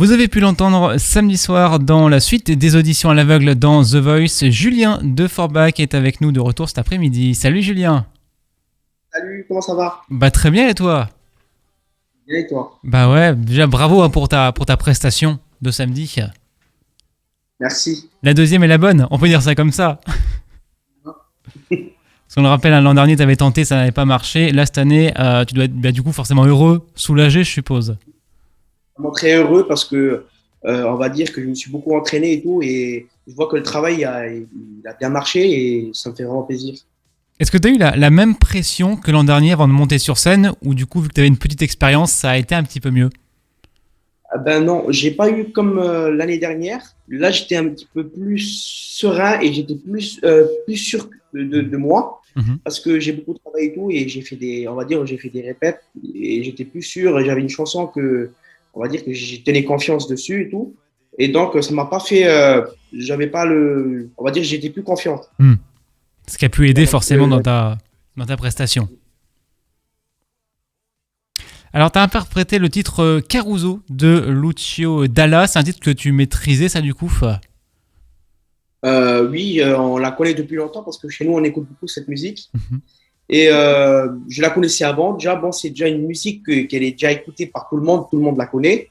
Vous avez pu l'entendre samedi soir dans la suite des auditions à l'aveugle dans The Voice. Julien de Forbach est avec nous de retour cet après-midi. Salut Julien. Salut, comment ça va? Bah très bien et toi? Bien et toi? Bah ouais, déjà bravo pour ta prestation de samedi. Merci. La deuxième est la bonne, on peut dire ça comme ça. Parce qu'on le rappelle, l'an dernier tu avais tenté, ça n'avait pas marché. Là cette année, tu dois être du coup forcément heureux, soulagé je suppose. Vraiment très heureux parce que on va dire que je me suis beaucoup entraîné et tout, et je vois que le travail il a bien marché et ça me fait vraiment plaisir. Est-ce que tu as eu la même pression que l'an dernier avant de monter sur scène, ou du coup vu que tu avais une petite expérience, ça a été un petit peu mieux? Ah ben non, j'ai pas eu comme l'année dernière. Là, j'étais un petit peu plus serein et j'étais plus sûr de moi Mhm. parce que j'ai beaucoup travaillé et tout, et j'ai fait on va dire, j'ai fait des répètes et j'étais plus sûr, et j'avais une chanson on va dire que j'ai tenais confiance dessus et tout. Et donc, ça m'a pas fait, j'avais pas on va dire, j'étais plus confiante. Hmm. Ce qui a pu aider Donc, forcément dans ta prestation. Alors, tu as interprété le titre Caruso de Lucio Dalla. C'est un titre que tu maîtrisais, ça, du coup? oui, on la connaît depuis longtemps parce que chez nous, on écoute beaucoup cette musique. Mhm. Et je la connaissais avant. Déjà, bon, c'est déjà une musique qu'elle est déjà écoutée par tout le monde la connaît.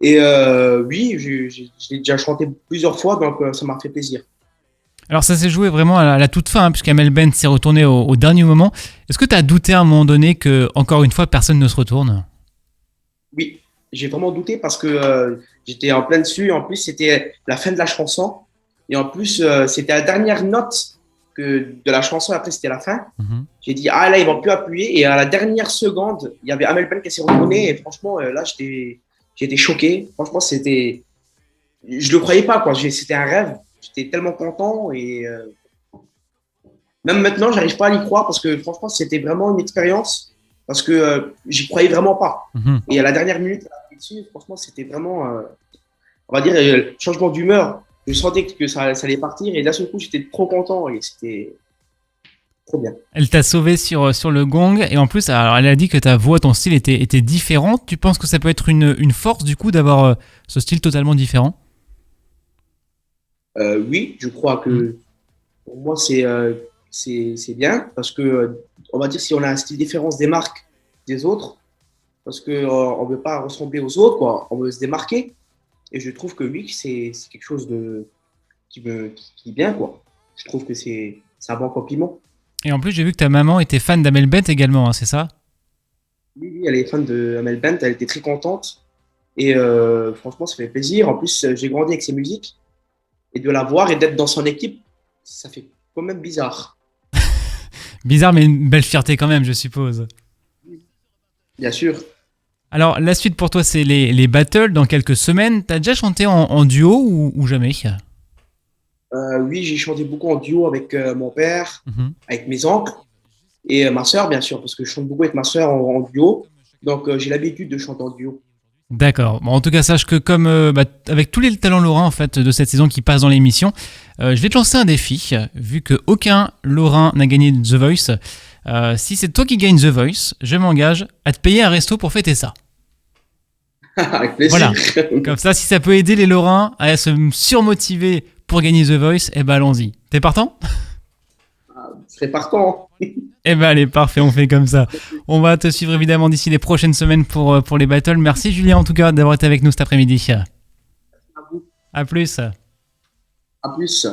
Et oui, je l'ai déjà chanté plusieurs fois, donc ça m'a fait plaisir. Alors, ça s'est joué vraiment à la toute fin, hein, puisqu'Amel Bent s'est retourné au dernier moment. Est-ce que tu as douté à un moment donné que, encore une fois, personne ne se retourne? Oui, j'ai vraiment douté parce que j'étais en plein dessus. En plus, c'était la fin de la chanson. Et en plus, c'était la dernière note de la chanson. Après, c'était la fin. Mhm. J'ai dit, ah là, ils vont plus appuyer. Et à la dernière seconde, il y avait Amel Ben qui s'est retourné. Et franchement, là, j'étais choqué. Franchement, je le croyais pas, quoi. C'était un rêve. J'étais tellement content. Et même maintenant, j'arrive pas à y croire parce que franchement, c'était vraiment une expérience. Parce que j'y croyais vraiment pas. Mhm. Et à la dernière minute, elle a pris dessus. Franchement, c'était vraiment, on va dire, changement d'humeur. Je sentais que ça allait partir. Et d'un seul coup, j'étais trop content. Et c'était trop bien. Elle t'a sauvé sur le gong, et en plus, alors, elle a dit que ta voix, ton style était différent. Tu penses que ça peut être une force, du coup, d'avoir ce style totalement différent? Oui, je crois Mhm. que pour moi, c'est bien parce que, on va dire, si on a un style différent, on se démarque des autres parce que on veut pas ressembler aux autres, quoi. On veut se démarquer. Et je trouve que oui, c'est quelque chose qui est bien, quoi. Je trouve que c'est un bon compliment. Et en plus, j'ai vu que ta maman était fan d'Amel Bent également, hein, c'est ça? Oui, oui, elle est fan de Amel Bent, elle était très contente. Et franchement, ça fait plaisir. En plus, j'ai grandi avec ses musiques. Et de la voir et d'être dans son équipe, ça fait quand même bizarre. Bizarre, mais une belle fierté quand même, je suppose. Bien sûr. Alors, la suite pour toi, c'est les battles dans quelques semaines. T'as déjà chanté en duo ou jamais? Oui, j'ai chanté beaucoup en duo avec mon père, Mhm. avec mes oncles et ma sœur, bien sûr, parce que je chante beaucoup avec ma sœur en duo. Donc, j'ai l'habitude de chanter en duo. D'accord. Bon, en tout cas, sache que comme avec tous les talents lorrains en fait de cette saison qui passent dans l'émission, je vais te lancer un défi. Vu que aucun Lorrain n'a gagné The Voice, si c'est toi qui gagnes The Voice, je m'engage à te payer un resto pour fêter ça. Avec plaisir. Voilà. Comme ça, si ça peut aider les Lorrains à se surmotiver pour gagner The Voice, eh ben allons-y. T'es partant? Je serai partant. Eh ben allez, parfait, on fait comme ça. On va te suivre évidemment d'ici les prochaines semaines pour les battles. Merci Julien en tout cas d'avoir été avec nous cet après-midi. À vous. À plus. À plus.